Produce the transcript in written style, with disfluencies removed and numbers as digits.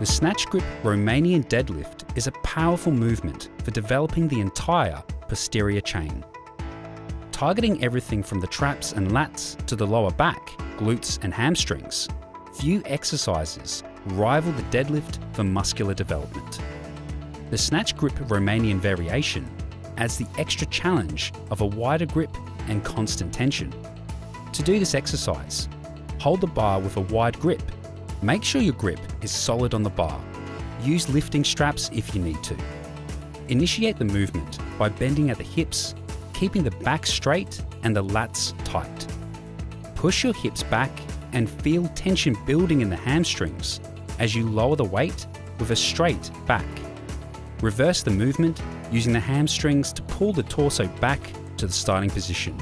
The Snatch Grip Romanian Deadlift is a powerful movement for developing the entire posterior chain. Targeting everything from the traps and lats to the lower back, glutes and hamstrings, few exercises rival the deadlift for muscular development. The Snatch Grip Romanian variation adds the extra challenge of a wider grip and constant tension. To do this exercise, hold the bar with a wide grip. Make sure your grip is solid on the bar. Use lifting straps if you need to. Initiate the movement by bending at the hips, keeping the back straight and the lats tight. Push your hips back and feel tension building in the hamstrings as you lower the weight with a straight back. Reverse the movement using the hamstrings to pull the torso back to the starting position.